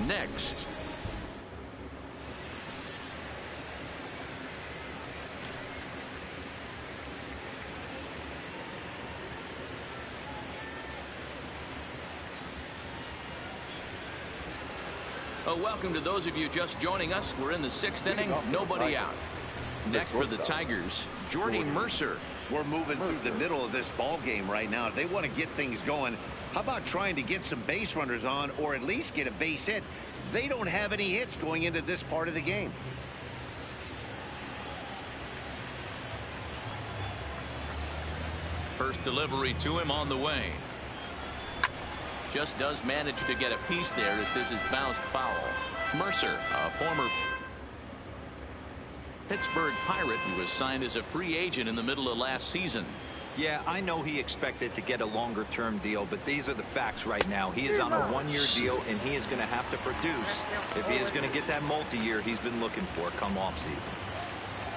next. Welcome to those of you just joining us. We're in the 6th inning, nobody out. Next for the Tigers, Jordy Mercer. We're moving through the middle of this ball game right now. If they want to get things going, how about trying to get some base runners on, or at least get a base hit? They don't have any hits going into this part of the game. First delivery to him on the way. Just does manage to get a piece there as this is bounced foul. Mercer, a former Pittsburgh Pirate who was signed as a free agent in the middle of last season. Yeah, I know he expected to get a longer-term deal, but these are the facts right now. He is on a one-year deal, and he is going to have to produce if he is going to get that multi-year he's been looking for come off-season.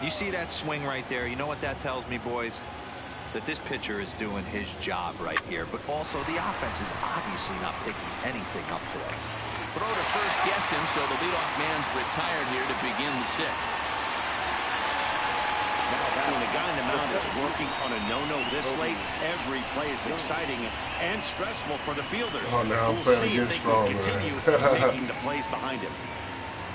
You see that swing right there? You know what that tells me, boys? That this pitcher is doing his job right here, but also the offense is obviously not picking anything up today. Throw to first gets him, so the leadoff man's retired here to begin the 6th. When the guy in the mound is working on a no-no this late, every play is exciting and stressful for the fielders. Oh, now I'm we'll playing see if against they can strong, continue making the plays behind him.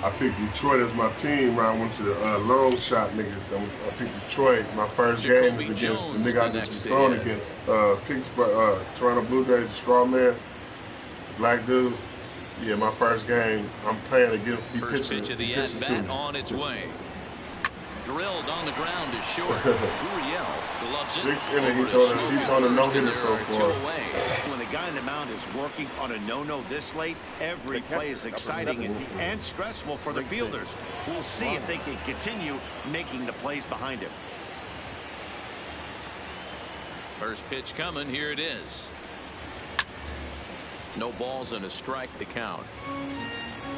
I picked Detroit as my team when I went to the long shot niggas. I picked Detroit. My first game was against the nigga I just was thrown against. Pittsburgh, Toronto Blue Jays, straw man, black dude. Yeah, my first game I'm playing against. He First pitch of the at-bat on its way. Drilled on the ground is short. Gurriel loves it. 6th inning, he's on a no-hitter so far. When the guy in the mound is working on a no-no this late, every play is exciting and stressful for the fielders. We'll see if they can continue making the plays behind him. First pitch coming. Here it is. No balls and a strike to count.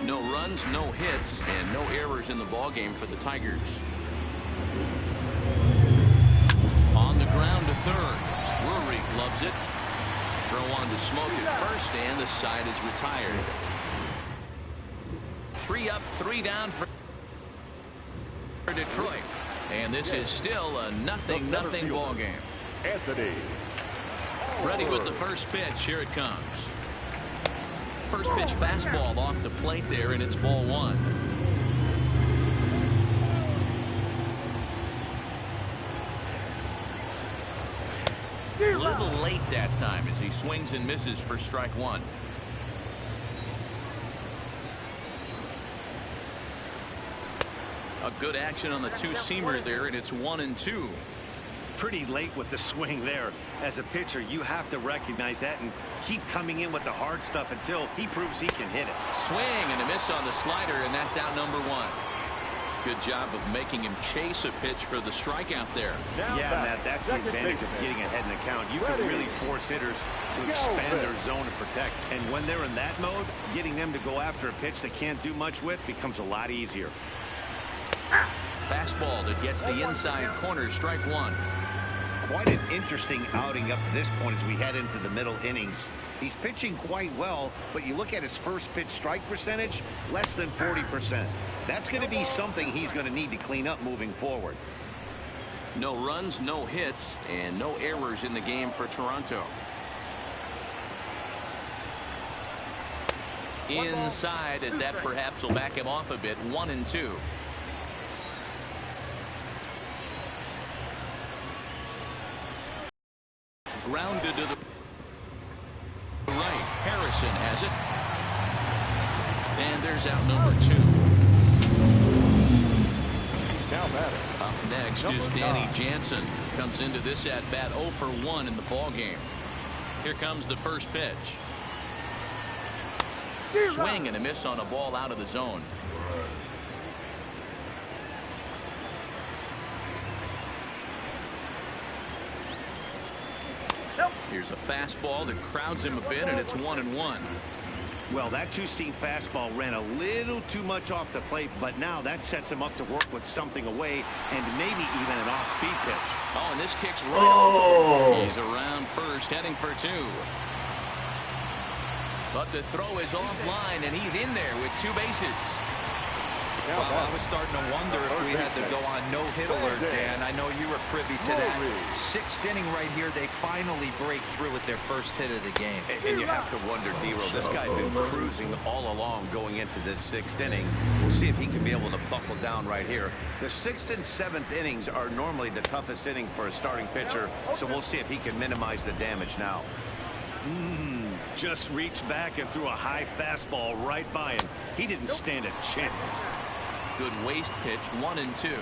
No runs, no hits, and no errors in the ballgame for the Tigers. On the ground to third. Drury loves it. Throw on to Smoke at first, and the side is retired. 3 up, 3 down for Detroit. And this is still a nothing ball game. Anthony. Ready with the first pitch. Here it comes. First pitch fastball off the plate there, and it's ball 1. A little late that time as he swings and misses for strike 1. A good action on the two-seamer there, and it's 1-2. Pretty late with the swing there. As a pitcher, you have to recognize that and keep coming in with the hard stuff until he proves he can hit it. Swing and a miss on the slider, and that's out number 1. Good job of making him chase a pitch for the strikeout there. Yeah, Matt, that's the advantage of getting ahead in the count. You can really force hitters to expand their zone and protect. And when they're in that mode, getting them to go after a pitch they can't do much with becomes a lot easier. Fastball that gets the inside corner, strike 1. Quite an interesting outing up to this point as we head into the middle innings. He's pitching quite well, but you look at his first pitch strike percentage, less than 40%. That's going to be something he's going to need to clean up moving forward. No runs, no hits, and no errors in the game for Toronto. Inside, as that perhaps will back him off a bit. 1-2. Grounded to the right. Harrison has it. And there's out number 2. Now batting. Up next is Danny Jansen. Comes into this at bat 0 for 1 in the ball game. Here comes the first pitch. Swing and a miss on a ball out of the zone. Here's a fastball that crowds him a bit, and it's 1-1. Well, that two-seam fastball ran a little too much off the plate, but now that sets him up to work with something away and maybe even an off-speed pitch. Oh, and this kicks right off. He's around first, heading for 2. But the throw is offline, and he's in there with 2 bases. Well, I was starting to wonder if we had to go on no-hit alert, Dan. I know you were privy to that. 6th inning right here, they finally break through with their first hit of the game. And you have to wonder, D-Roll, this guy's been cruising all along going into this 6th inning. We'll see if he can be able to buckle down right here. The 6th and 7th innings are normally the toughest inning for a starting pitcher, so we'll see if he can minimize the damage now. Just reached back and threw a high fastball right by him. He didn't stand a chance. Good waste pitch, 1-2.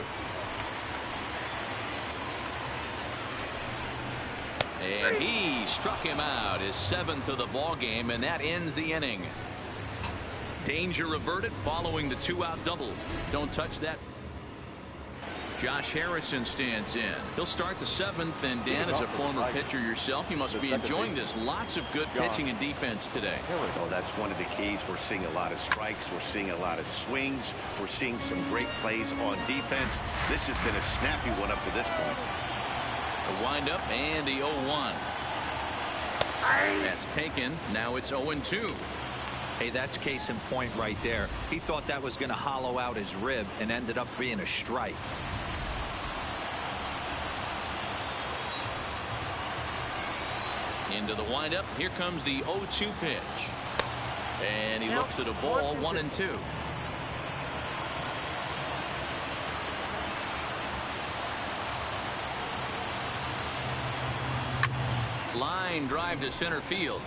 And he struck him out, his 7th of the ball game, and that ends the inning. Danger averted following the 2-out double. Don't touch that. Josh Harrison stands in. He'll start the 7th, and Dan, as a former pitcher yourself, you must be enjoying this. Lots of good pitching and defense today. Oh, that's one of the keys. We're seeing a lot of strikes. We're seeing a lot of swings. We're seeing some great plays on defense. This has been a snappy one up to this point. The windup and the 0-1. That's taken. Now it's 0-2. Hey, that's case in point right there. He thought that was going to hollow out his rib and ended up being a strike. Into the windup. Here comes the 0-2 pitch. And he looks at a ball, 1-2. Line drive to center field.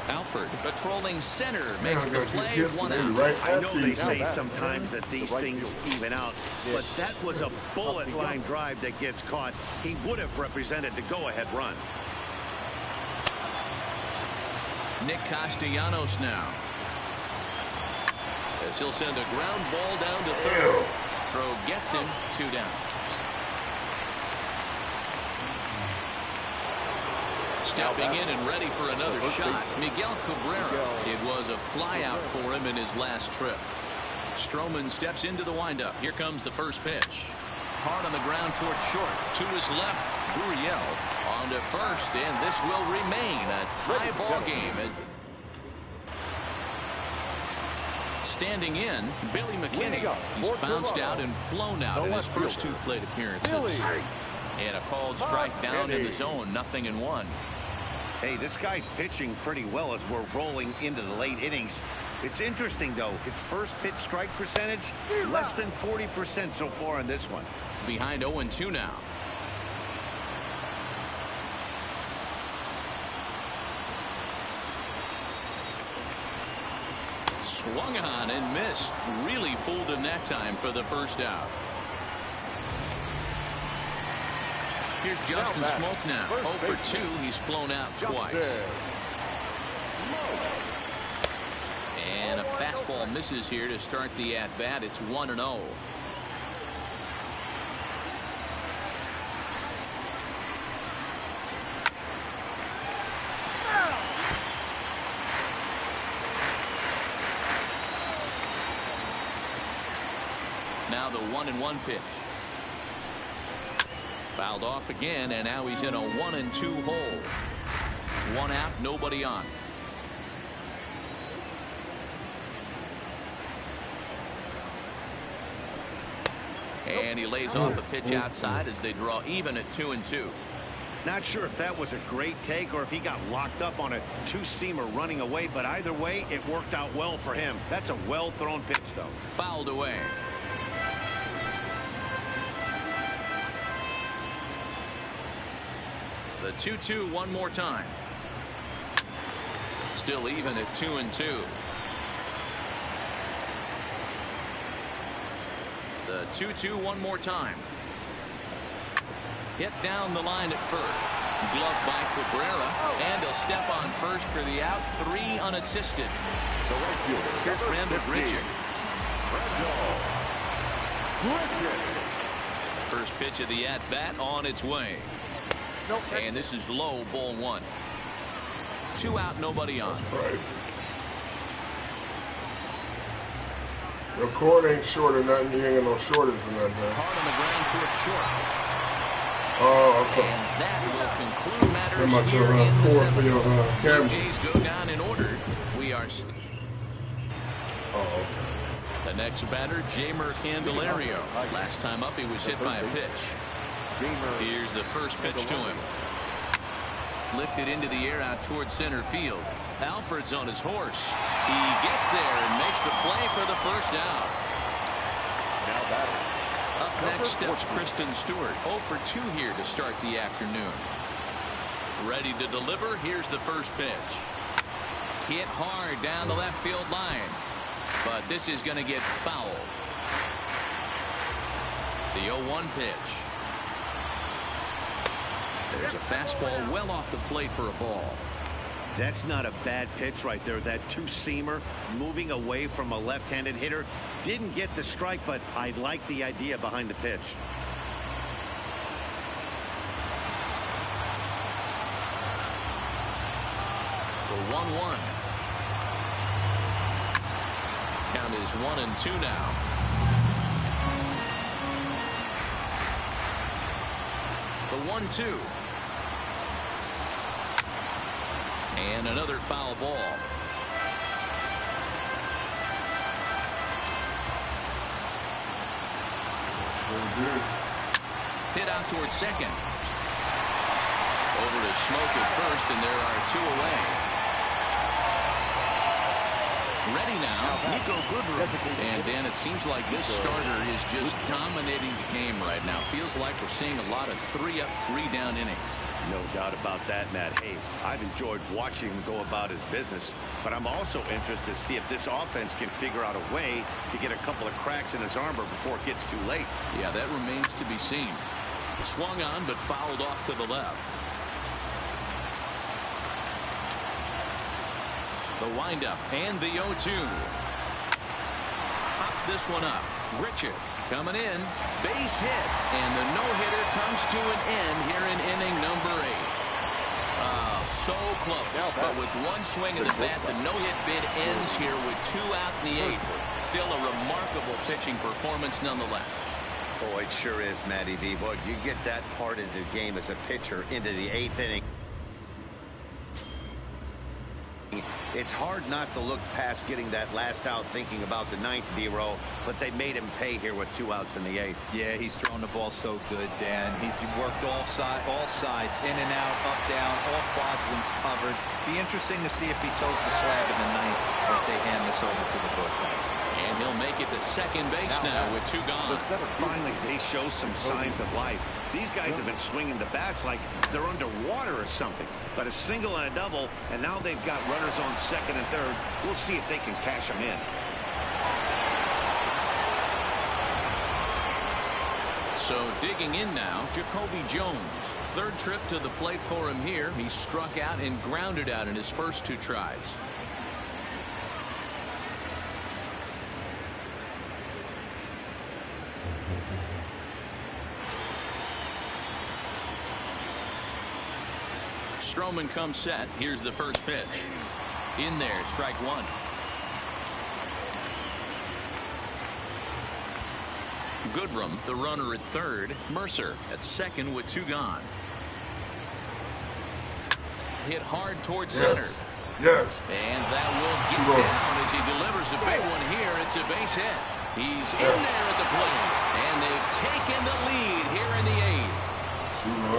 Alford patrolling center makes the play, 1 out. I know they say sometimes that these things even out, but that was a bullet line drive that gets caught. He would have represented the go-ahead run. Nick Castellanos now. As he'll send a ground ball down to third. Throw gets him, 2 down. Stepping in and ready for another shot, Miguel Cabrera. It was a flyout for him in his last trip. Stroman steps into the windup. Here comes the first pitch. Hard on the ground towards short. To his left, Gurriel on to first, and this will remain a tie ball game. Standing in, Billy McKinney. He's bounced out and flown out in his first 2 plate appearances. And a called strike down in the zone, 0-1. Hey, this guy's pitching pretty well as we're rolling into the late innings. It's interesting, though. His first pitch strike percentage, less than 40% so far in this one. Behind 0-2 now. Swung on and missed. Really fooled him that time for the first out. Here's Justin Smoke now. 0 for 2. He's flown out twice. And a fastball misses here to start the at-bat. It's 1-0. Now the 1-1 pitch. Fouled off again, and now he's in a 1-2 hole. 1 out, nobody on. And he lays off a pitch outside as they draw even at 2-2. Not sure if that was a great take or if he got locked up on a 2-seamer running away, but either way, it worked out well for him. That's a well-thrown pitch, though. Fouled away. The 2-2 one more time. Still even at 2-2. The 2-2 one more time. Hit down the line at first. Glove by Cabrera, and he'll step on first for the out. 3 unassisted. Here's Randall Grichuk. First pitch of the at-bat on its way. And this is low, ball 1. 2 out, nobody on. Your cord ain't short or nothing. You ain't got no shortage or nothing. Hard on the ground towards short. Oh, okay. And that will conclude matters here in the 7th. For your Blue Jays go down in order. Mars. Oh, The next batter, Jamer Candelario. Last time up, he was hit by a pitch. Here's the first pitch to him. Lifted into the air out towards center field. Alfred's on his horse. He gets there and makes the play for the first out. Now batting. Up next steps Kristen Stewart. 0 for 2 here to start the afternoon. Ready to deliver. Here's the first pitch. Hit hard down the left field line. But this is going to get fouled. The 0-1 pitch. There's a fastball well off the plate for a ball. That's not a bad pitch right there. That two-seamer moving away from a left-handed hitter. Didn't get the strike, but I like the idea behind the pitch. The 1-1. Count is 1-2 now. The 1-2. And another foul ball. Hit out towards second. Over to Smoke at first, and there are 2 away. Ready now, Nico Goodrum. And Dan, it seems like this starter is just dominating the game right now. Feels like we're seeing a lot of 3-up, 3-down innings. No doubt about that, Matt. Hey, I've enjoyed watching him go about his business, but I'm also interested to see if this offense can figure out a way to get a couple of cracks in his armor before it gets too late. Yeah, that remains to be seen. Swung on, but fouled off to the left. The windup and the 0-2. Pops this one up. Richard coming in. Base hit. And the no-hitter comes to an end here in inning number 8. So close. But with one swing of the bat, the no-hit bid ends here with 2 out in the 8th. Still a remarkable pitching performance nonetheless. Oh, it sure is, Matty V. Boy, you get that part of the game as a pitcher into the 8th inning. It's hard not to look past getting that last out thinking about the 9th, D-Row, but they made him pay here with 2 outs in the 8th. Yeah, he's thrown the ball so good, Dan. He's worked all sides, in and out, up, down, all quadrants covered. Be interesting to see if he toes the slab in the 9th or if they hand this over to the bullpen. And he'll make it to second base now with 2 gone. Finally, they show some signs of life. These guys have been swinging the bats like they're underwater or something. But a single and a double, and now they've got runners on second and third. We'll see if they can cash them in. So digging in now, Jacoby Jones. 3rd trip to the plate for him here. He struck out and grounded out in his first 2 tries. Stroman comes set. Here's the first pitch. In there, strike 1. Goodrum, the runner at 3rd. Mercer at 2nd with 2 gone. Hit hard towards center. Yes. And that will get down as he delivers a big one here. It's a base hit. He's in there at the plate. And they've taken the lead here in the 8th.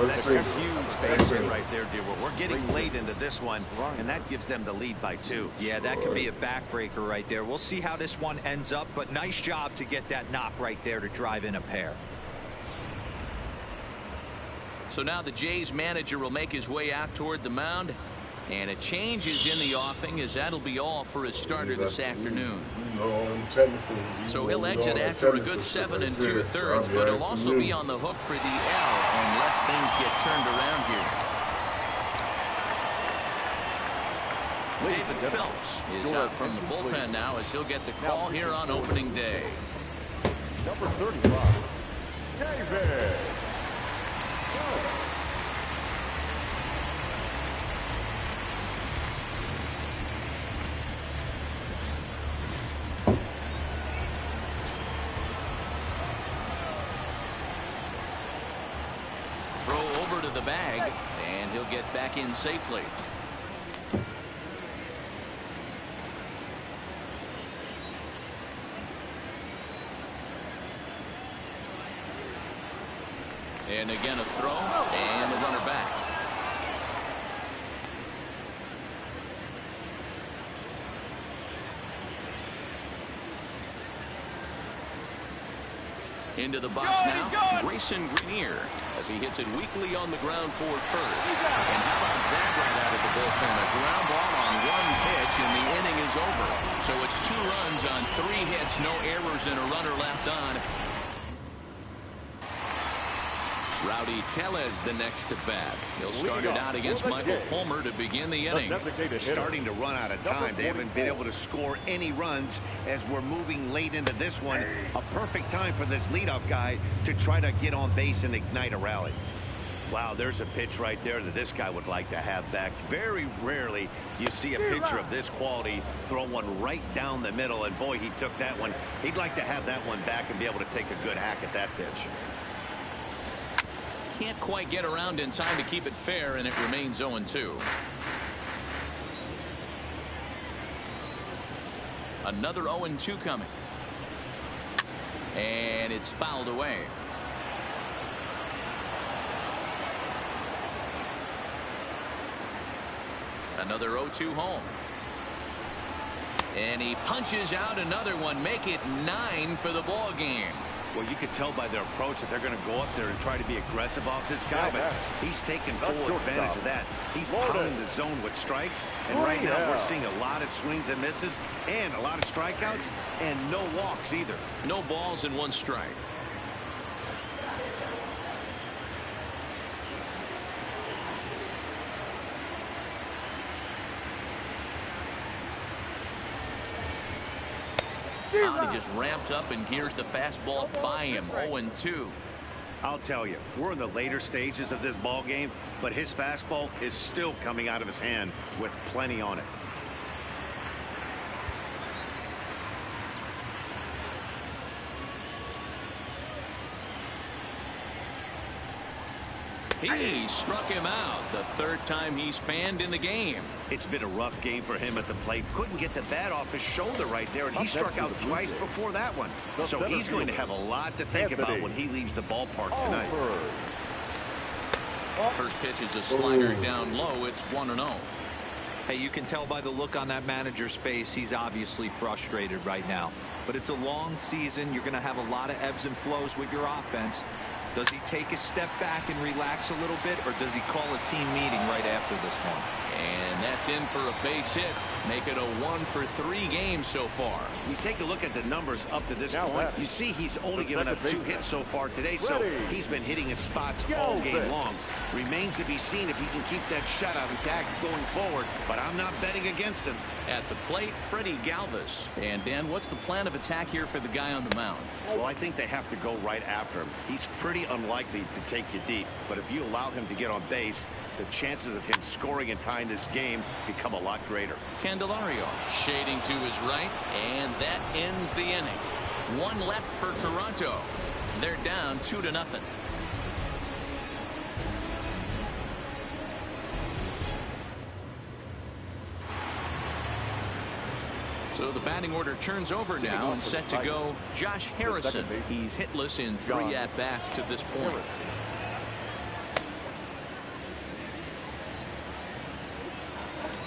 That's a huge base hit right there, dear. We're getting late into this one, and that gives them the lead by 2. Yeah, that could be a backbreaker right there. We'll see how this one ends up, but nice job to get that knock right there to drive in a pair. So now the Jays manager will make his way out toward the mound. And a change is in the offing, as that'll be all for his starter this afternoon. So he'll exit after a good 7 2/3, but he'll also be on the hook for the L unless things get turned around here. David Phelps is out from the bullpen now as he'll get the call here on opening day. Number 35, David. The bag, and he'll get back in safely. And again a throw and the runner back. Into the box now, Grayson Greenier, as he hits it weakly on the ground for first. And how about that right out of the bullpen? A ground ball on one pitch, and the inning is over. So it's 2 runs on 3 hits, no errors, and a runner left on. Rowdy Tellez the next to bat. He'll start it out against Michael Fulmer to begin the inning. Starting to run out of time. They haven't been able to score any runs as we're moving late into this one. A perfect time for this leadoff guy to try to get on base and ignite a rally. Wow, there's a pitch right there that this guy would like to have back. Very rarely you see a pitcher of this quality throw one right down the middle, and boy, he took that one. He'd like to have that one back and be able to take a good hack at that pitch. Can't quite get around in time to keep it fair, and it remains 0-2. Another 0-2 coming. And it's fouled away. Another 0-2 home. And he punches out another one. Make it 9 for the ball game. Well, you could tell by their approach that they're going to go up there and try to be aggressive off this guy, but he's taking full advantage of that. He's pounding the zone with strikes, and right now we're seeing a lot of swings and misses and a lot of strikeouts and no walks either. No balls and 1 strike. He just ramps up and gears the fastball by him. 0-2. I'll tell you, we're in the later stages of this ball game, but his fastball is still coming out of his hand with plenty on it. He struck him out the 3rd time he's fanned in the game. It's been a rough game for him at the plate. Couldn't get the bat off his shoulder right there, and he struck out twice before that one. So he's going to have a lot to think about when he leaves the ballpark tonight. First pitch is a slider down low. It's 1-0. Hey, you can tell by the look on that manager's face, he's obviously frustrated right now. But it's a long season. You're going to have a lot of ebbs and flows with your offense. Does he take a step back and relax a little bit, or does he call a team meeting right after this one? And that's in for a base hit. Make it a 1-for-3 game so far. You take a look at the numbers up to this point. You see he's only given up 2 hits so far today, so he's been hitting his spots all game long. Remains to be seen if he can keep that shutout intact going forward, but I'm not betting against him. At the plate, Freddie Galvis. And Dan, what's the plan of attack here for the guy on the mound? Well, I think they have to go right after him. He's pretty unlikely to take you deep, but if you allow him to get on base, the chances of him scoring and tying this game become a lot greater. Candelario shading to his right, and that ends the inning. 1 left for Toronto. They're down 2-0. So the batting order turns over now, and set to go Josh Harrison. He's hitless in 3 at-bats to this point.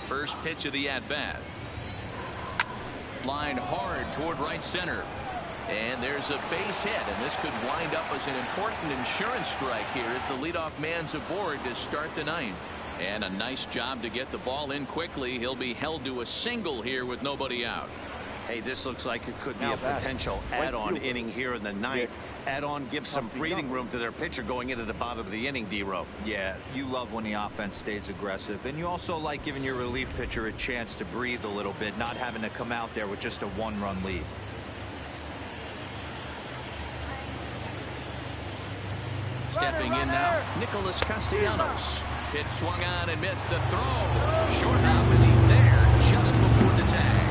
First pitch of the at-bat. Lined hard toward right center. And there's a base hit, and this could wind up as an important insurance strike here as the leadoff man's aboard to start the 9th. And a nice job to get the ball in quickly. He'll be held to a single here with nobody out. Hey, this looks like it could be a potential add-on inning here in the 9th. Add-on gives some breathing room to their pitcher going into the bottom of the inning, D-Row. Yeah, you love when the offense stays aggressive, and you also like giving your relief pitcher a chance to breathe a little bit, not having to come out there with just a 1-run lead. Stepping in now, Nicholas Castellanos. Pitch swung on and missed the throw. Short hop, and he's there just before the tag.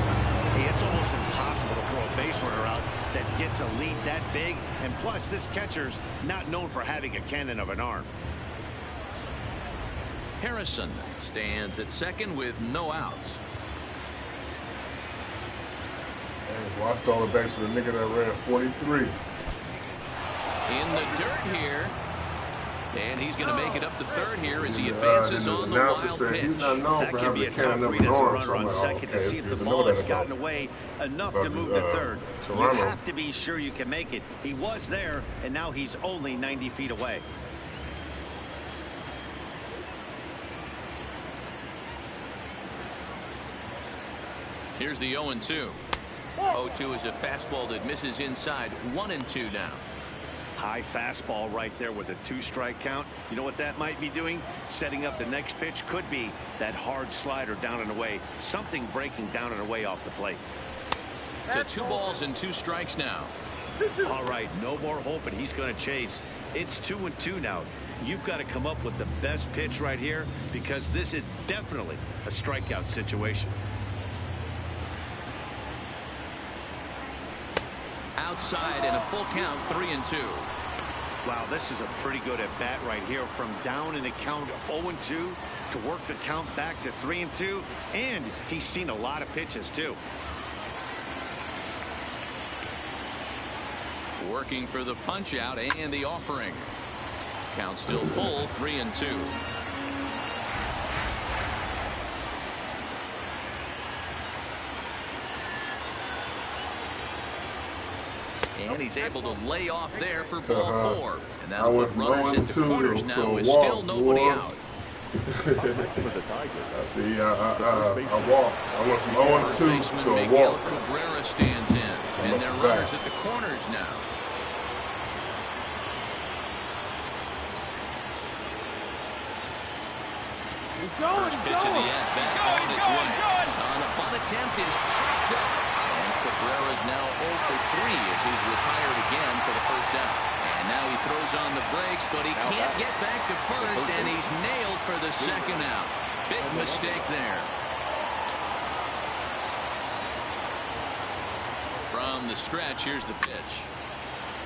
Hey, it's almost impossible to throw a base runner out that gets a lead that big. And plus, this catcher's not known for having a cannon of an arm. Harrison stands at second with no outs. Well, I stole a base with a nigga that ran 43. In the dirt here. And he's going to make it up to third here as he advances on the wild pitch. He's not known for having a cannon read as a runner on second to see if the ball has gotten away enough to move to third. You have to be sure you can make it. He was there, and now he's only 90 feet away. Here's the 0-2. 0-2 is a fastball that misses inside. 1-2 now. High fastball right there with a 2-strike count. You know what that might be doing? Setting up the next pitch. Could be that hard slider down and away. Something breaking down and away off the plate. To 2 balls and 2 strikes now. All right, no more hoping he's going to chase. It's 2-2 now. You've got to come up with the best pitch right here because this is definitely a strikeout situation. Outside and a full count, 3-2. Wow, this is a pretty good at bat right here. From down in the count 0-2 to work the count back to 3-2, and he's seen a lot of pitches too. Working for the punch out and the offering. Count still full, 3-2. And he's able to lay off there for ball 4. And now with runners into quarters now with still nobody out. For the Tigers. I see. I walked. I went from 0-2 to a Miguel walk. Cabrera stands in, and they're runners at the corners now. He's going. First pitch of the at-bat on its way. On a bunt attempt is popped up. And Cabrera is now 0 for 3 as he's retired again for the first out. And now he throws on the brakes, but he can't get back to first, and he's nailed for the second out. Big mistake there. From the stretch, here's the pitch.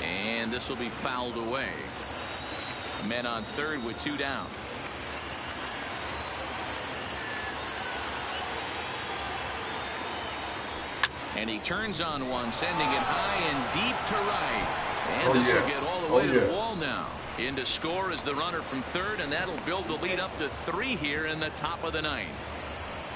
And this will be fouled away. Men on third with 2 down. And he turns on one, sending it high and deep to right. And this will get all the way to the wall now. In to score is the runner from third, and that'll build the lead up to 3 here in the top of the 9th.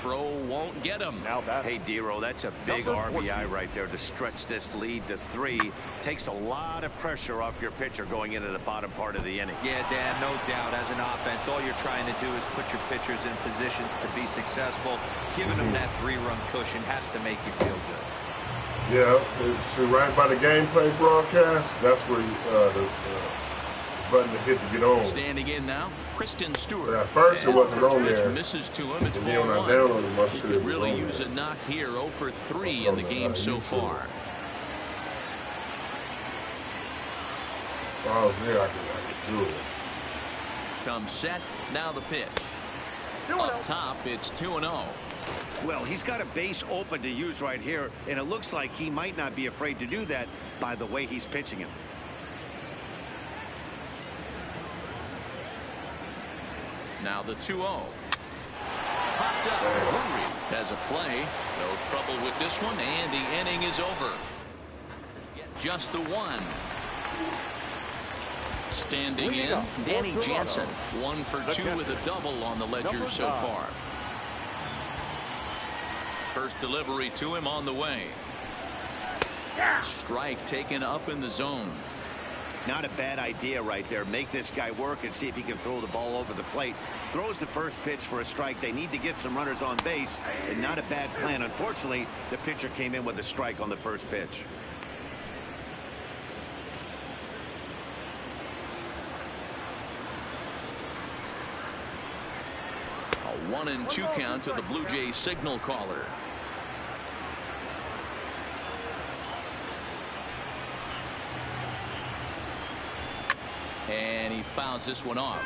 Throw won't get him. Hey, Dero, that's a big RBI right there to stretch this lead to 3. Takes a lot of pressure off your pitcher going into the bottom part of the inning. Yeah, Dan, no doubt. As an offense, all you're trying to do is put your pitchers in positions to be successful. Giving them that 3-run cushion has to make you feel good. Yeah, it's right by the gameplay broadcast. That's where the button to hit to get on. Standing in now, Kristen Stewart. But at first it wasn't on there. Misses to him. It's 1-1. He could really use a knock here. 0 for 3 in the game so far. If I was there, I could do it. Comes set. Now the pitch. Up top, it's 2-0. Well, he's got a base open to use right here, and it looks like he might not be afraid to do that by the way he's pitching him. Now the 2-0. Popped up. Drury has a play. No trouble with this one, and the inning is over. Just the 1. Standing in, Danny Jansen. 1 for 2 with a double on the ledger so far. First delivery to him on the way. Strike taken up in the zone. Not a bad idea right there. Make this guy work and see if he can throw the ball over the plate. Throws the first pitch for a strike. They need to get some runners on base, and not a bad plan. Unfortunately, the pitcher came in with a strike on the first pitch. A 1-2 count to the Blue Jays signal caller. And he fouls this one off.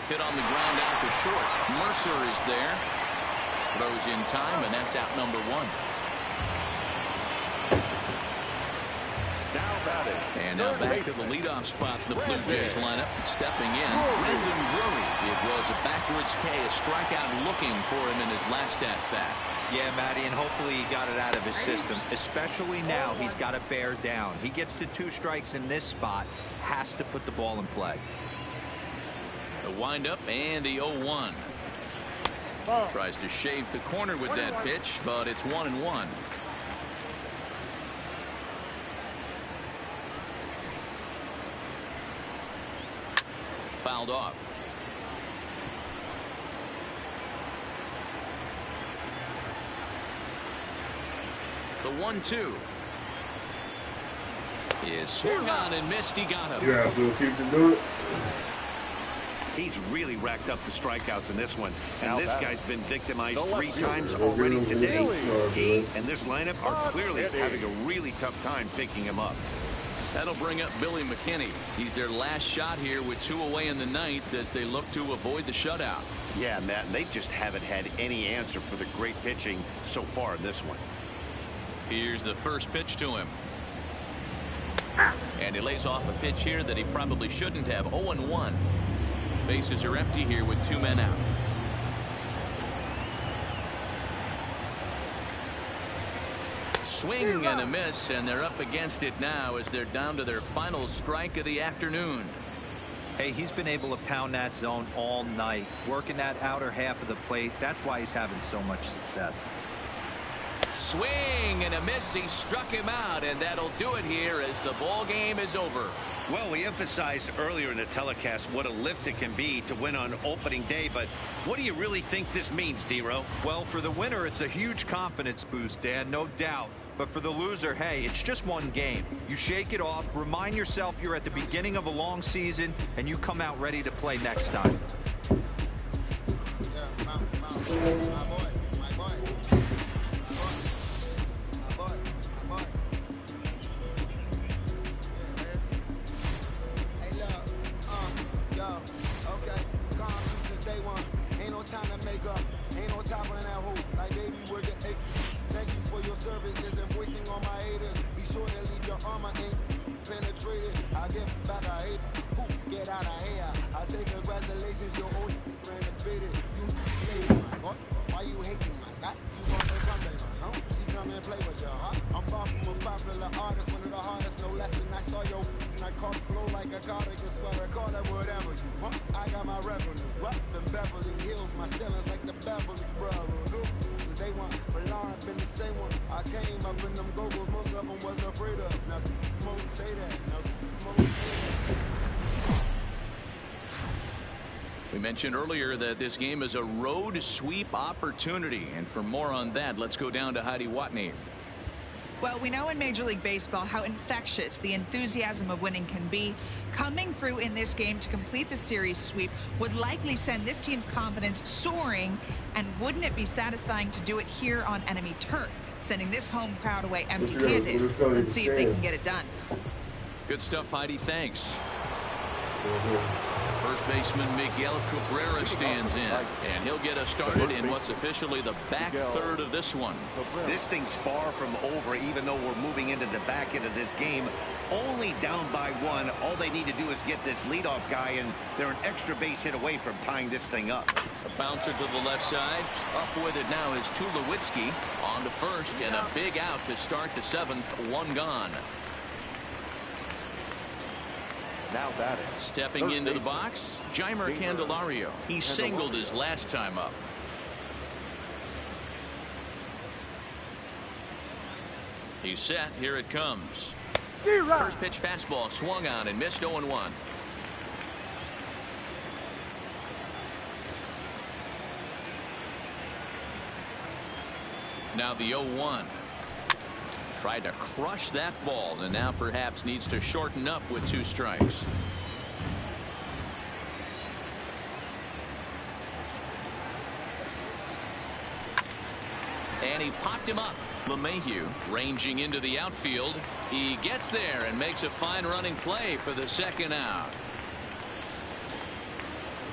Hit on the ground out to short. Mercer is there. Throws in time, and that's out number 1. And now back to the leadoff spot for the Blue Jays lineup. Stepping in, Brendan Drury. It was a backwards K, a strikeout looking for him in his last at-bat. Yeah, Matty, and hopefully he got it out of his system. Especially now, he's got to bear down. He gets the 2 strikes in this spot, has to put the ball in play. The windup and the 0-1. Tries to shave the corner with that pitch, but it's 1-1. Fouled off. The 1-2 is swung on and missed. He got him. Yeah, so keep to do it. He's really racked up the strikeouts in this one. And Now this that- guy's been victimized No 3 left times fielder. already today. He Really? and this lineup are clearly having a really tough time picking him up. That'll bring up Billy McKinney. He's their last shot here with 2 away in the ninth as they look to avoid the shutout. Yeah, Matt, and they just haven't had any answer for the great pitching so far in this one. Here's the first pitch to him. And he lays off a pitch here that he probably shouldn't have. 0-1. Bases are empty here with 2 men out. Swing and a miss, and they're up against it now as they're down to their final strike of the afternoon. Hey, he's been able to pound that zone all night, working that outer half of the plate. That's why he's having so much success. Swing and a miss. He struck him out, and that'll do it here as the ball game is over. Well, we emphasized earlier in the telecast what a lift it can be to win on opening day, but what do you really think this means, D-Row? Well, for the winner, it's a huge confidence boost, Dan, no doubt. But for the loser, hey, it's just one game. You shake it off, remind yourself you're at the beginning of a long season, and you come out ready to play next time. Time to make up, ain't no top on that hoe. Like baby, we're the eight. Thank you for your services and voicing on my haters. Be sure to leave your armor ain't penetrated. I get back, I hate. Who get out of here? I say congratulations, your old friend invaded. You play my God. Why you hating my God? You want to come back, huh? She come and play with you, huh? I'm far from a popular artist, one of the hardest, no lesson. I saw your I caught blow like a cardigan sweater, call it whatever you want. I got my revenue up in Beverly Hills, my ceilings like the Beverly Brothers. Since they want for Lauren, been the same one. I came up in them go-go's, most of them was afraid of. Now, won't say that. Now, won't say that. We mentioned earlier that this game is a road sweep opportunity, and for more on that, let's go down to Heidi Watney. Well, we know in Major League Baseball how infectious the enthusiasm of winning can be. Coming through in this game to complete the series sweep would likely send this team's confidence soaring, and wouldn't it be satisfying to do it here on enemy turf, sending this home crowd away empty-handed? Let's see if they can get it done. Good stuff, Heidi. Thanks. First baseman Miguel Cabrera stands in, and he'll get us started in what's officially the back third of this one. This thing's far from over, even though we're moving into the back end of this game. Only down by 1. All they need to do is get this leadoff guy, and they're an extra base hit away from tying this thing up. A bouncer to the left side. Up with it now is Tulowitzki on to first, and a big out to start the 7th. 1 gone. Now batting. Stepping into the box, Jeimer Candelario. He singled his last time up. He's set. Here it comes. First pitch fastball swung on and missed. 0-1. Now the 0-1. Tried to crush that ball, and now perhaps needs to shorten up with 2 strikes. And he popped him up. LeMahieu ranging into the outfield. He gets there and makes a fine running play for the 2nd out.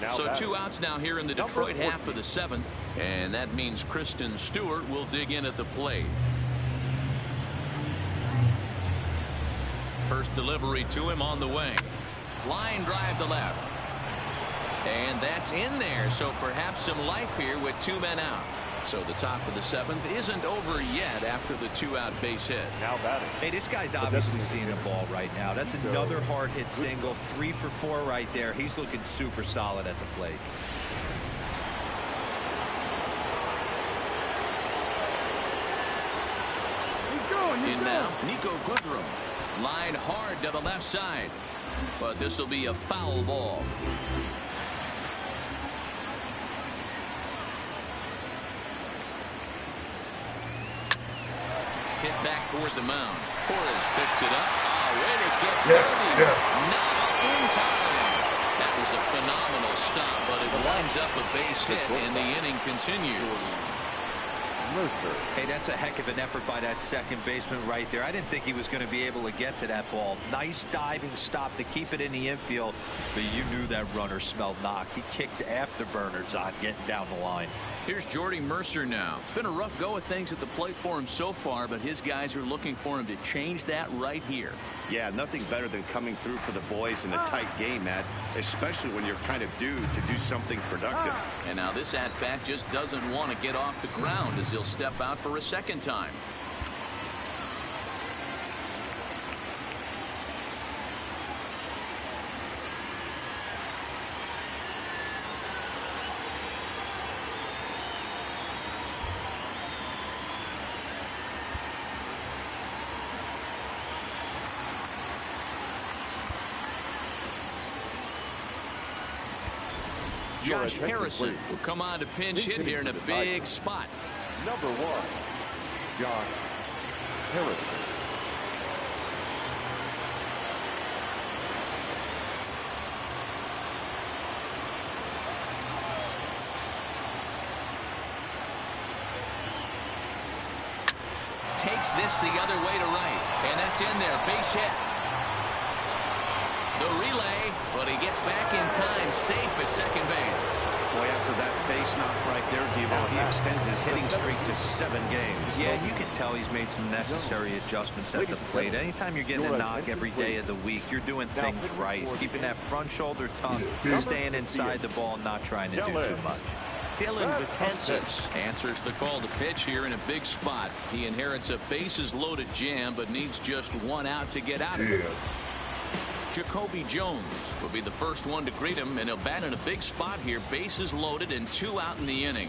Now So batting. 2 outs now here in the Detroit half of the 7th, and that means Kristen Stewart will dig in at the plate. First delivery to him on the way. Line drive to left. And that's in there, so perhaps some life here with 2 men out. So the top of the 7th isn't over yet after the 2-out base hit. Now batting. Hey, this guy's obviously seeing the ball right now. That's another hard hit single. 3 for 4 right there. He's looking super solid at the plate. In now, Nico Goodrum. Line hard to the left side. But this will be a foul ball. Hit back toward the mound. Torres picks it up. Way to get yes. Not in time. That was a phenomenal stop, but it lines up a base hit, and the inning continues. Hey, that's a heck of an effort by that second baseman right there. I didn't think he was going to be able to get to that ball. Nice diving stop to keep it in the infield, but you knew that runner smelled knock. He kicked afterburners on getting down the line. Here's Jordy Mercer now. It's been a rough go of things at the plate for him so far, but his guys are looking for him to change that right here. Yeah, nothing better than coming through for the boys in a tight game, Matt, especially when you're kind of due to do something productive. And now this at-bat just doesn't want to get off the ground as he'll step out for a second time. Josh Harrison will come on to pinch hit here in a big spot. Number 1, Josh Harrison. Takes this the other way to right, and that's in there. Base hit. The relay, but he gets back in time, safe at second base. Boy, after that base knock right there, Devo, he extends his hitting streak to 7 games. Yeah, you can tell he's made some necessary adjustments at the plate. Anytime you're getting a knock every day of the week, you're doing things right. Keeping that front shoulder tucked, staying inside the ball, and not trying to do too much. Dylan Betances answers the call to pitch here in a big spot. He inherits a bases-loaded jam, but needs just 1 out to get out of it. Jacoby Jones will be the first one to greet him, and he'll bat in a big spot here. Bases loaded and 2 out in the inning.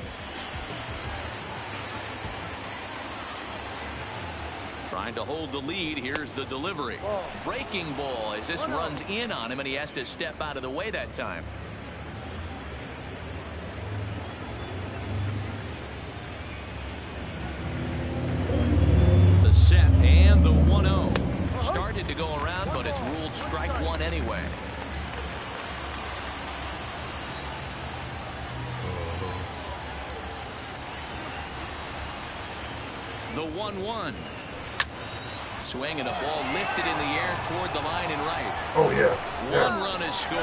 Trying to hold the lead. Here's the delivery. Breaking ball as this runs in on him, and he has to step out of the way that time. The set and the 1-0. Started to go around, but it's ruled strike 1 anyway. The 1-1. Swing and a ball lifted in the air toward the line and right. Oh, yes. 1 run is scored.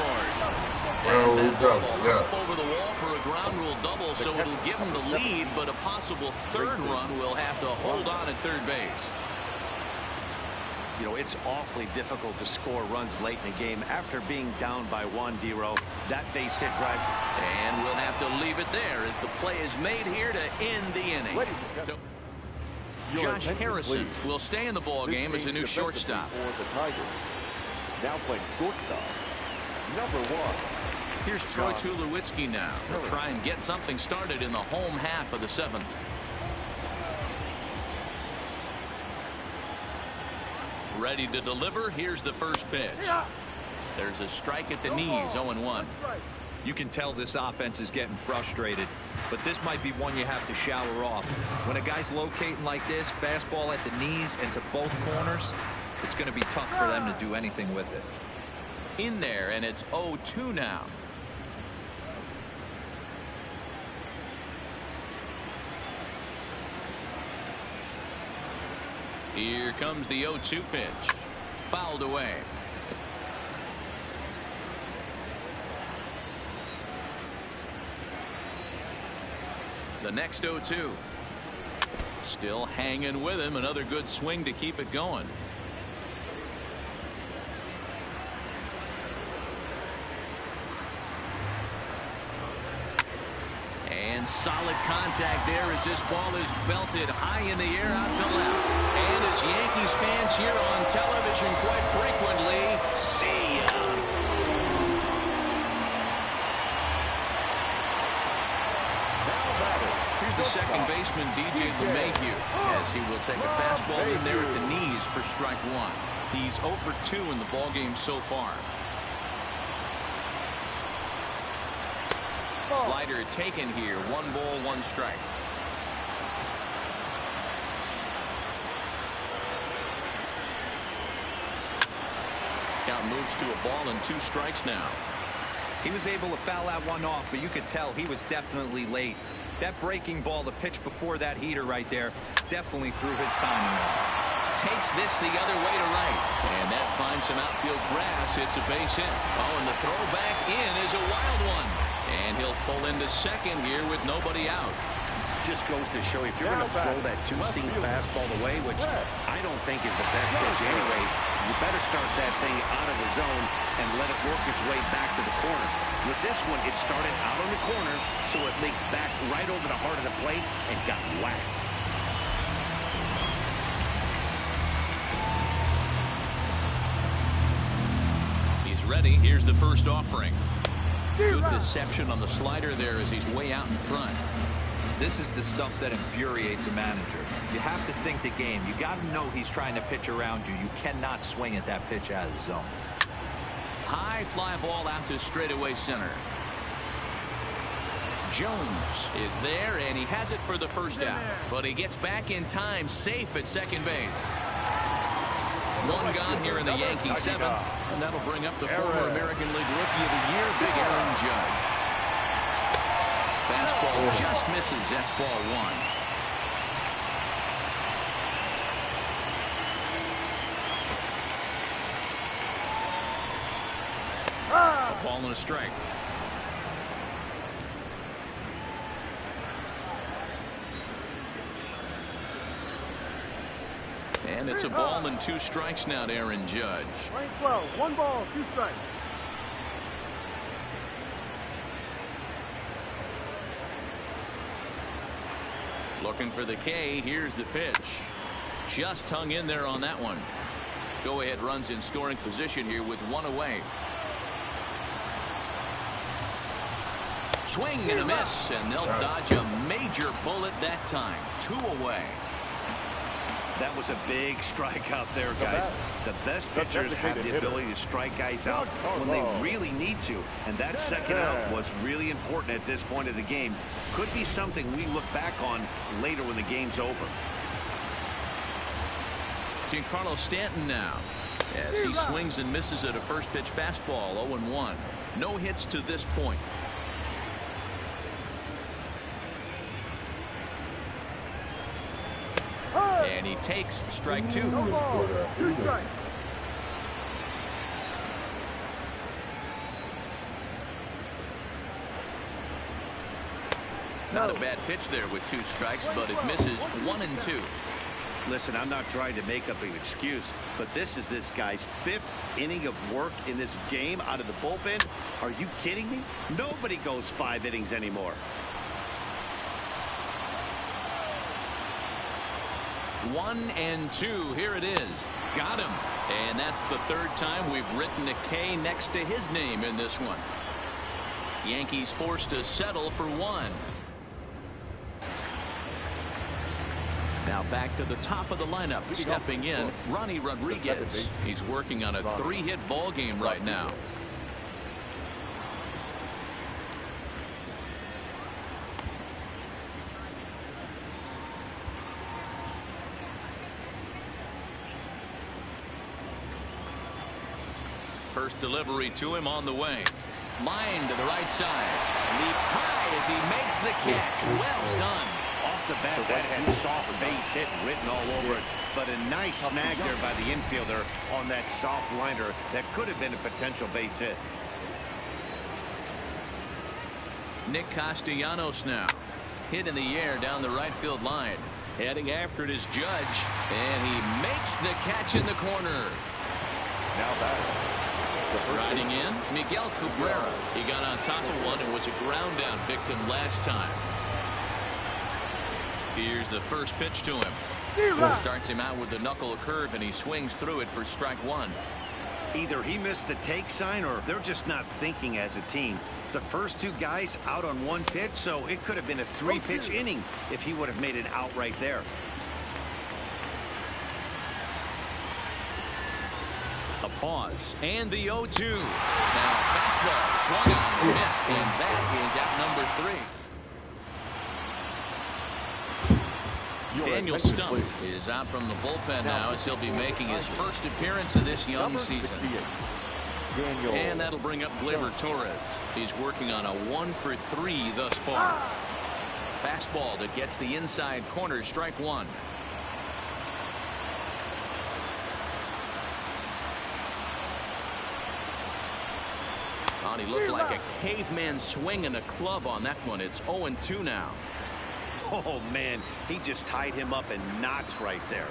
Ground rule double, yes. Over the wall for a ground rule double, so it'll give him the lead, but a possible 3rd run will have to hold on at third base. You know, it's awfully difficult to score runs late in the game after being down by 1, Dero. That base hit drive. And we'll have to leave it there as the play is made here to end the inning. So, Josh Harrison will stay in the ball game as a new shortstop. For the Tigers. Now playing shortstop, number 1. Here's Troy Tulowitzki now to try and get something started in the home half of the 7th. Ready to deliver. Here's the first pitch. There's a strike at the knees. 0-1. You can tell this offense is getting frustrated, but this might be one you have to shower off. When a guy's locating like this, fastball at the knees and to both corners, it's going to be tough for them to do anything with it. In there, and it's 0-2 now. Here comes the 0-2 pitch. Fouled away. The next 0-2. Still hanging with him. Another good swing to keep it going. And solid contact there as this ball is belted high in the air out to left. And as Yankees fans here on television quite frequently, see ya! Here's the second baseman, DJ LeMahieu, as he will take a fastball in there at the knees for strike one. He's 0 for 2 in the ballgame so far. Slider taken here. 1 ball, 1 strike. Count moves to a ball and 2 strikes now. He was able to foul that one off, but you could tell he was definitely late. That breaking ball, the pitch before that heater right there, definitely threw his timing off. Takes this the other way to right. And that finds some outfield grass. It's a base hit. Oh, and the throw back in is a wild one. And he'll pull into second here with nobody out. Just goes to show if you're going to throw that 2-seam fastball away, which I don't think is the best pitch anyway, you better start that thing out of the zone and let it work its way back to the corner. With this one, it started out on the corner, so it leaked back right over the heart of the plate and got whacked. He's ready. Here's the first offering. Good deception on the slider there as he's way out in front. This is the stuff that infuriates a manager. You have to think the game. You got to know he's trying to pitch around you. You cannot swing at that pitch out of the zone. High fly ball out to straightaway center. Jones is there, and he has it for the first out. But he gets back in time, safe at second base. 1 gone here in the Yankee 7th, and that'll bring up the former American League Rookie of the Year, Big Aaron Judge. Fastball just misses. That's ball 1. A ball and a strike. And it's a ball and 2 strikes now to Aaron Judge. 12, 1 ball, 2 strikes. Looking for the K. Here's the pitch. Just hung in there on that one. Go ahead runs in scoring position here with 1 away. Swing and a miss, and they'll dodge a major bullet that time. 2 away. That was a big strikeout there, guys. The best pitchers have the ability to strike guys out when they really need to. And that second out was really important at this point of the game. Could be something we look back on later when the game's over. Giancarlo Stanton now, as he swings and misses at a first pitch fastball. 0-1. No hits to this point. And he takes strike 2. Not a bad pitch there with 2 strikes, but it misses 1 and 2. Listen, I'm not trying to make up an excuse, but this is this guy's 5th inning of work in this game out of the bullpen. Are you kidding me? Nobody goes 5 innings anymore. 1 and 2. Here it is. Got him. And that's the 3rd time we've written a K next to his name in this one. Yankees forced to settle for 1. Now back to the top of the lineup. Stepping in, Ronnie Rodriguez. He's working on a 3-hit ball game right now. First delivery to him on the way. Line to the right side. Leaps high as he makes the catch. Well done. Off the bat, that had soft base hit written all over it. But a nice snag there by the infielder on that soft liner that could have been a potential base hit. Nick Castellanos now. Hit in the air down the right field line. Heading after it is Judge. And he makes the catch in the corner. Now back. Riding in, Miguel Cabrera. He got on top of one and was a ground down victim last time. Here's the first pitch to him. Starts him out with the knuckle curve, and he swings through it for strike one. Either he missed the take sign or they're just not thinking as a team. The first two guys out on one pitch, so it could have been a three-pitch inning if he would have made it out right there. A pause, and the 0-2. Now fastball swung on, missed, and that is out number 3. Daniel Stump is out from the bullpen now as he'll be making his first appearance of this young season. And that'll bring up Gleyber Torres. He's working on a 1-for-3 thus far. Fastball that gets the inside corner, strike one. He looked like a caveman swinging a club on that one. It's 0-2 now. Oh, man, he just tied him up in knots right there.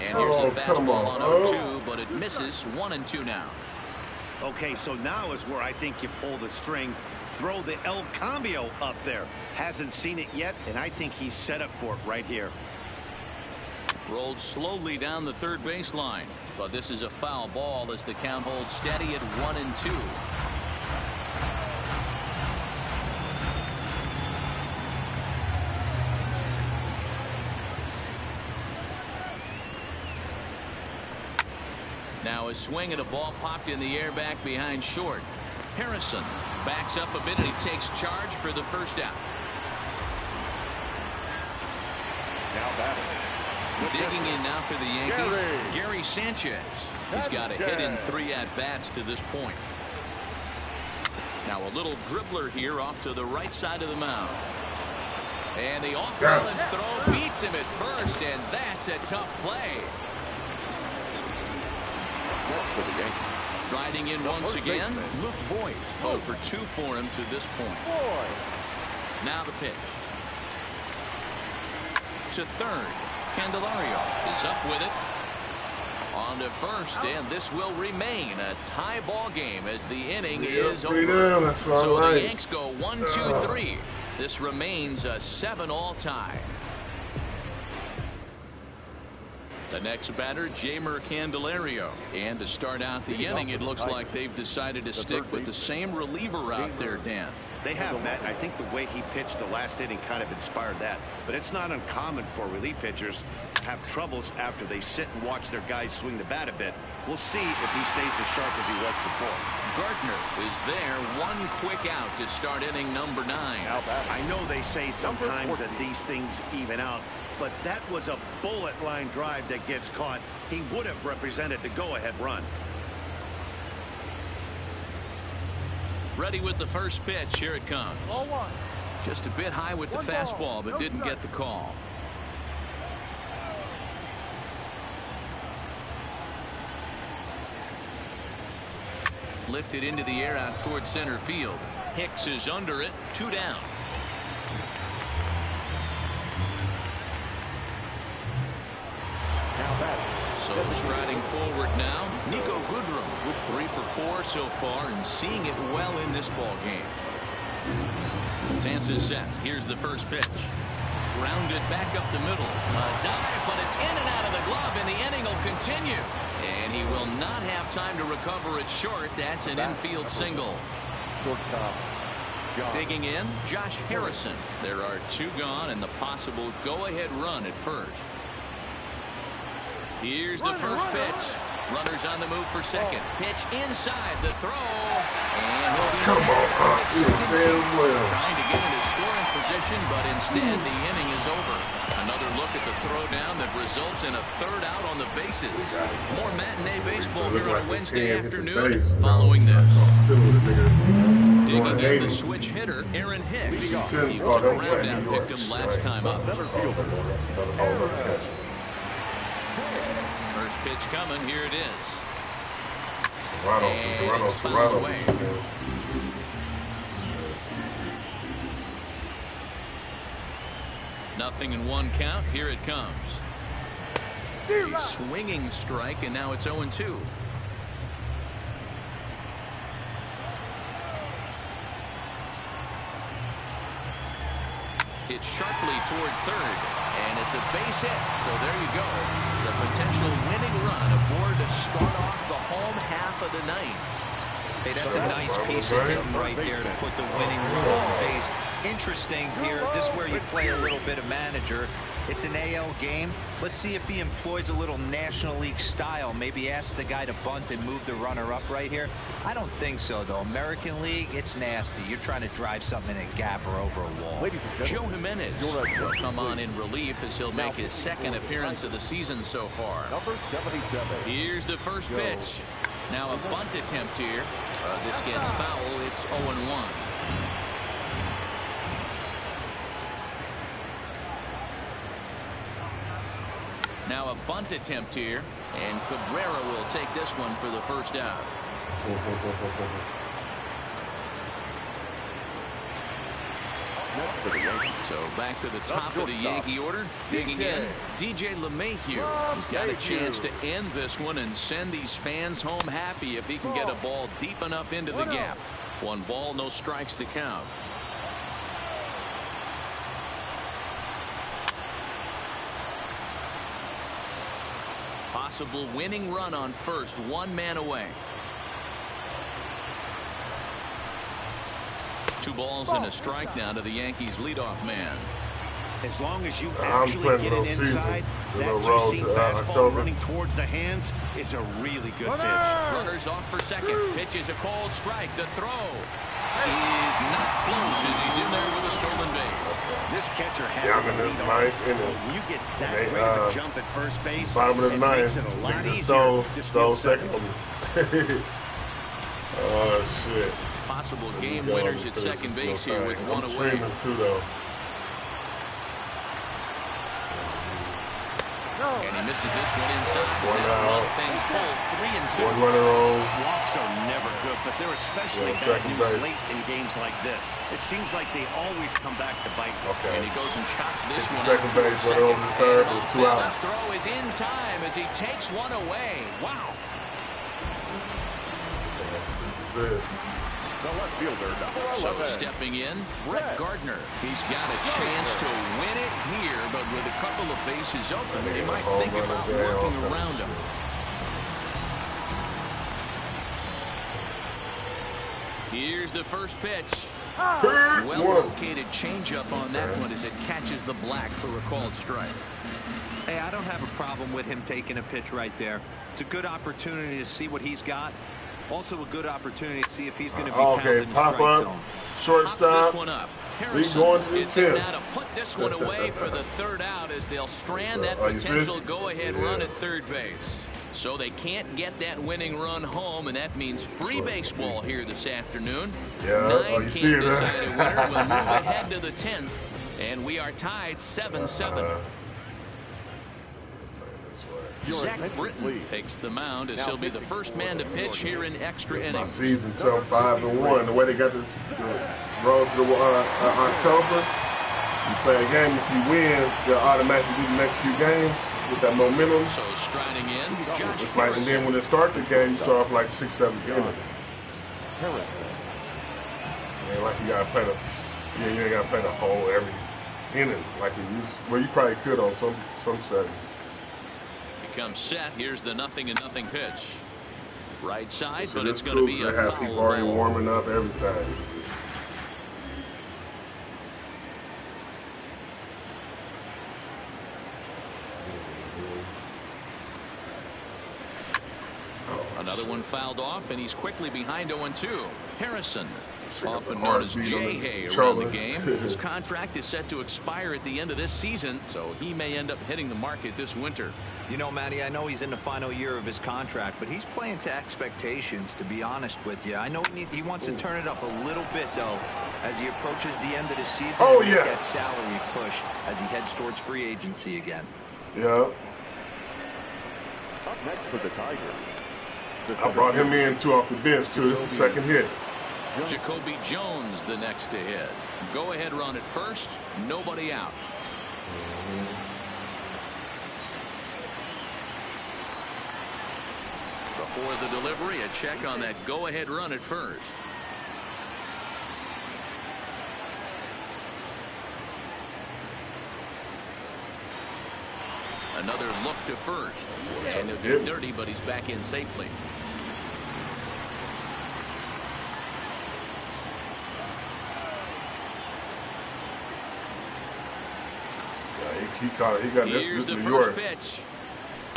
And here's a fastball on 0-2, but it misses. 1-2 now. Okay, so now is where I think you pull the string. Throw the El Cambio up there. Hasn't seen it yet, and I think he's set up for it right here. Rolled slowly down the third baseline, but this is a foul ball as the count holds steady at 1-2. Now a swing at a ball popped in the air back behind short. Harrison backs up a bit and he takes charge for the first out. Now batting. Digging in now for the Yankees, Gary Sanchez. He's got a hit in 3 at-bats to this point. Now a little dribbler here off to the right side of the mound. And the off-balance throw beats him at first, and that's a tough play. Riding in once again, Luke Voigt. 0-for-2 for him to this point. Now the pitch. To third. Candelario is up with it. On to first, and this will remain a tie ball game as the inning is over. So the Yanks go 1-2-3. This remains a 7-all tie. The next batter, Jeimer Candelario. And to start out the inning, it looks like they've decided to stick with the same reliever out there, Dan. They have, Matt. I think the way he pitched the last inning kind of inspired that. But it's not uncommon for relief pitchers to have troubles after they sit and watch their guys swing the bat a bit. We'll see if he stays as sharp as he was before. Gardner is there. One quick out to start inning number 9. I know they say sometimes that these things even out, but that was a bullet line drive that gets caught. He would have represented the go-ahead run. Ready with the first pitch. Here it comes. Just a bit high with the fastball, but didn't get the call. Lifted into the air out towards center field. Hicks is under it. 2 down. So striding forward now, Nico Goodrum with 3 for 4 so far and seeing it well in this ball game. Chances sets. Here's the first pitch. Grounded back up the middle. A dive, but it's in and out of the glove, and the inning will continue. And he will not have time to recover it short. That's an infield single. Digging in, Josh Harrison. There are 2 gone and the possible go-ahead run at first. Here's the first pitch. Runners on the move for second. Pitch inside the throw. And he'll be trying to get into scoring position, but instead the inning is over. Another look at the throwdown that results in a 3rd out on the bases. More matinee baseball here on a Wednesday afternoon following this. Digging in the switch hitter, Aaron Hicks. He was a ground-out victim last time up. First pitch coming. Here it is. And it's fouled away. Nothing in 1 count. Here it comes. A swinging strike, and now it's 0-2. hit sharply toward third, and it's a base hit. So there you go. The potential winning run aboard to start off the home half of the ninth. Hey, that's a nice piece of hitting right there to put the winning run on base. Interesting here. This is where you play a little bit of manager. It's an AL game. Let's see if he employs a little National League style. Maybe ask the guy to bunt and move the runner up right here. I don't think so, though. American League, it's nasty. You're trying to drive something in a gap or over a wall. Joe Jimenez will come on in relief as he'll make his second appearance of the season so far. Number 77. Here's the first pitch. Now a bunt attempt here. This gets foul. It's 0-1. Now a bunt attempt here, and Cabrera will take this one for the first out. So back to the top of the Yankee order, digging in, DJ LeMahieu. He's got a chance to end this one and send these fans home happy if he can get a ball deep enough into the gap. 1 ball, no strikes to count. Possible winning run on first, 1 man away. 2 balls and a strike now to the Yankees leadoff man. As long as you actually get it inside, that two-seam fastball running towards the hands is a really good pitch. Runners off for second. Pitch is a called strike. The throw is not close as he's in there with a stolen base. This catcher has a lead on. When you get that great of a jump at first base, it makes it a lot easier to steal second. Oh, shit. Possible game winners at second base here with 1 away. And he misses this one inside. 1 out. Things full, 3-2. 1 runner on. Walks are never good, but they're especially bad news late in games like this. It seems like they always come back to bite. Okay. And he goes and chops this one. Second base, runner over the third. It was 2 outs. The throw is in time as he takes one away. Wow. This is it. The left fielder, number 11. So stepping in, Brett Gardner. He's got a chance to win it here, but with a couple of bases open, they might think about working around him. Here's the first pitch. Well-located changeup on that one as it catches the black for a called strike. Hey, I don't have a problem with him taking a pitch right there. It's a good opportunity to see what he's got. Also a good opportunity to see if he's going to be pounded in the strike zone. Shortstop. This one up. He's going to the 10th. Now to put this one away for the third out as they'll strand that potential go-ahead run at third base. So they can't get that winning run home, and that means free baseball here this afternoon. Yeah, you see it. Winner will move ahead to the 10th, and we are tied 7-7. Zach Britton takes the mound as he'll be the first man to pitch here in extra innings. My season till 5-1. The way they got this road to the October, you play a game. If you win, they'll automatically do the next few games with that momentum. So striding in, Josh it's like, and then when they start the game, you start off like 6-7 innings. Ain't like you gotta play you ain't gotta play the whole every inning like you used. Well, you probably could on some settings. Comes set. Here's the 0-0 pitch. Right side, so but it's going to be a foul. They have people already warming up everything. Another one fouled off, and he's quickly behind 0-2. Harrison, often known as J-Hay around the game. His contract is set to expire at the end of this season, so he may end up hitting the market this winter. You know, Matty, I know he's in the final year of his contract, but he's playing to expectations, to be honest with you. I know he wants to turn it up a little bit, though, as he approaches the end of the season. Oh, and yes. That salary push as he heads towards free agency again. Yeah. Up next for the Tigers. I brought him in, too, off the bench, too. This is the second hit. Jacoby Jones the next to hit. Go-ahead run at first. Nobody out. Before the delivery, a check on that go-ahead run at first. Another look to first. And he'll get dirty, but he's back in safely. He got this New York. Pitch.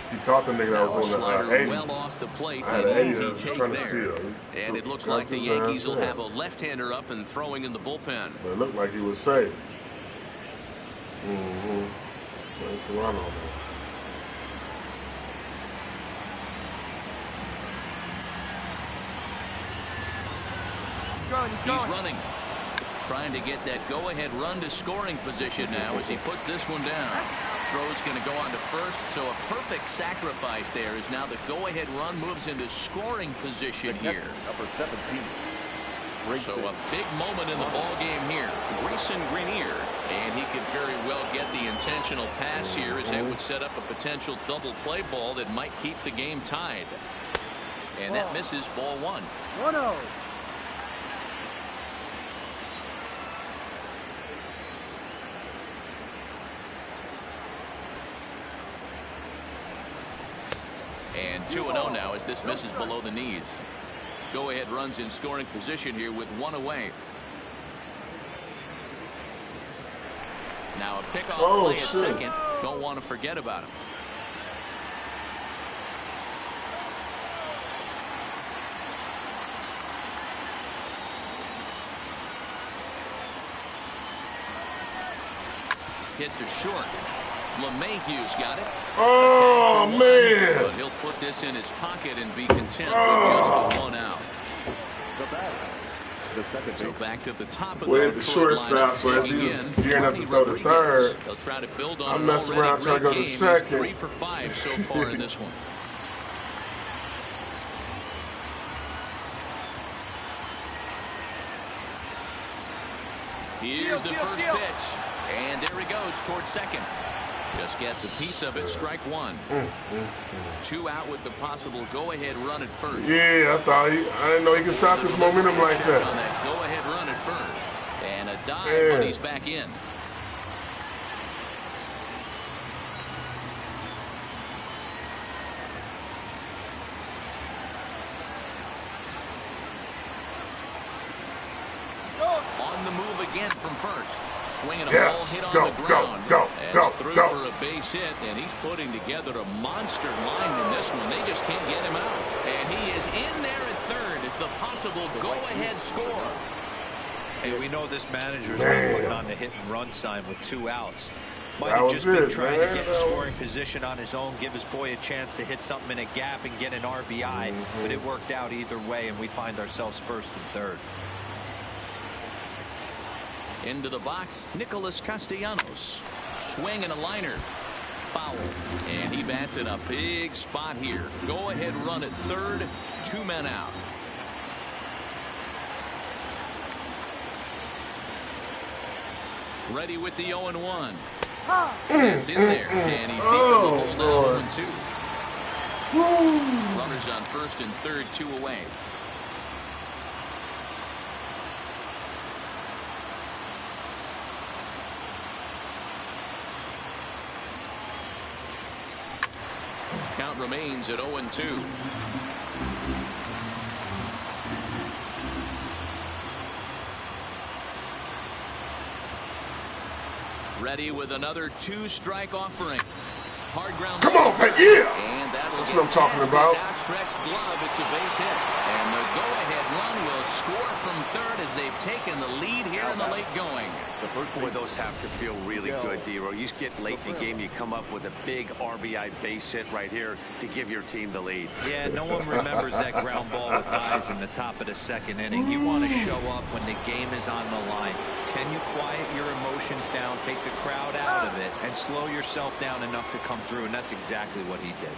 He caught the nigga that was on the 80. Well off the plate. I had an 80 that was trying to steal. And it looks like the Yankees will have a left-hander up and throwing in the bullpen. But it looked like he was safe. Playing Toronto, man. He's running. Trying to get that go-ahead run to scoring position now as he puts this one down. Throw's going to go on to first, so a perfect sacrifice there is now the go-ahead run moves into scoring position here. Number 17. So a big moment in the ball game here. Grayson Greenier, and he could very well get the intentional pass here as they would set up a potential double play ball that might keep the game tied. And that misses ball one. 1-0. And 2-0 now as this misses below the knees. Go ahead runs in scoring position here with one away. Now a pickoff play at second. Don't want to forget about him. Hit to short. LeMahieu's got it. Oh, man. But he'll put this in his pocket and be content with just a one out. So back to the top of the shortstop, so as he was gearing up to throw the third, they'll try to build on I'm messing around trying to go to second. 3 for 5 so far in this one. Here's the first pitch. And there he goes towards second. Just gets a piece of it. Strike one. 2 out with the possible go-ahead run at first. Yeah, I didn't know he could stop his momentum like that. On that go-ahead run at first. And a dive, but he's back in. On the move again from first. Swinging a ball hit on the ground. Go. For a base hit, and he's putting together a monster line in this one. They just can't get him out. And he is in there at third as the possible go-ahead score. Hey, we know this manager's putting on the hit and run sign with 2 outs. Might have just been trying to get in scoring position on his own, give his boy a chance to hit something in a gap and get an RBI. But it worked out either way, and we find ourselves first and third. Into the box, Nicholas Castellanos. Swing and a liner. Foul. And he bats in a big spot here. Go ahead run at third. 2 men out. Ready with the 0-1. It's in there. And he's deep in the hole now. 0-2. Runners on first and third, 2 away. Count remains at 0-2. Ready with another 2-strike offering. Hard ground. Come on, man, yeah. And that's what I'm talking about. Outstretched glove. It's a base hit. And the go-ahead run will score from third as they've taken the lead here in the late going. The first boy, those have to feel really good, D-Row. You get late in the game, you come up with a big RBI base hit right here to give your team the lead. Yeah, no one remembers that ground ball with eyes in the top of the second inning. You want to show up when the game is on the line. Can you quiet your emotions down, take the crowd out of it, and slow yourself down enough to come through? And that's exactly what he did.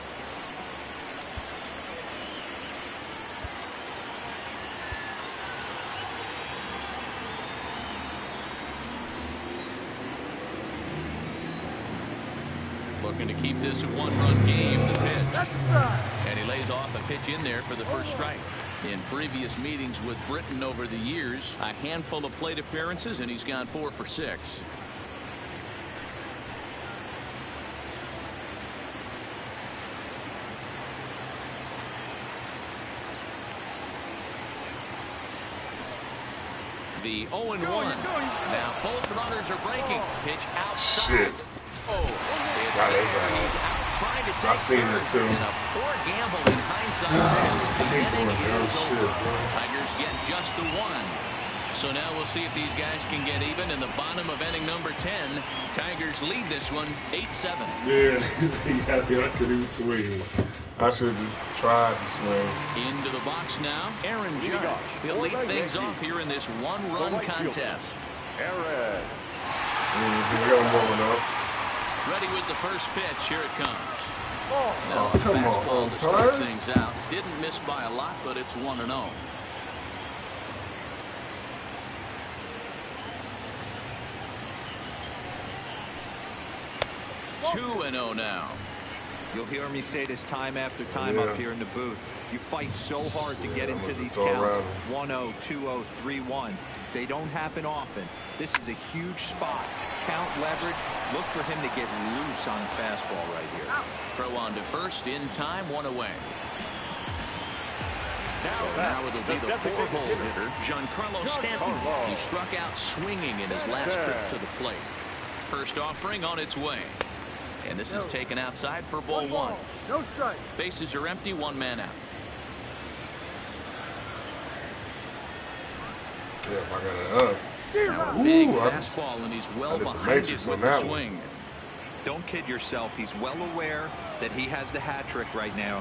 Looking to keep this a 1-run game. The pitch. And he lays off a pitch in there for the first strike. In previous meetings with Britton over the years, a handful of plate appearances, and he's gone 4 for 6. The 0-1. Now both runners are breaking. Pitch outside. Shit. Oh, it's That is there. He's out. out trying to take I seen it too. And a poor gamble in hindsight. The inning is over. Bro. Tigers get just the one. So now we'll see if these guys can get even in the bottom of inning number 10. Tigers lead this one 8-7. Yeah, I couldn't even swing. I should have just tried to swing. Into the box now, Aaron Judge. He'll lead things off here in this one-run contest. Aaron. Here I'm warming up. Ready with the first pitch. Here it comes. Oh, Now a come fastball on, to start Tyler. things out. Didn't miss by a lot, but it's 1-0. Two and 0 now. You'll hear me say this time after time up here in the booth. You fight so hard to get into these all counts. around. 1-0, 2-0, 3-1. They don't happen often. This is a huge spot. Count leverage. Look for him to get loose on a fastball right here. Throw on to first in time, one away. Now it'll be the 4-hole hitter, Giancarlo Stanton. He struck out swinging in his last trip to the plate. First offering on its way. And this is taken outside for ball one. No strike. Bases are empty, one man out. Yeah, I got it up. Now a big Ooh, fastball, and he's well did the behind matrix it with on the that one. swing. Don't kid yourself. He's well aware that he has the hat trick right now.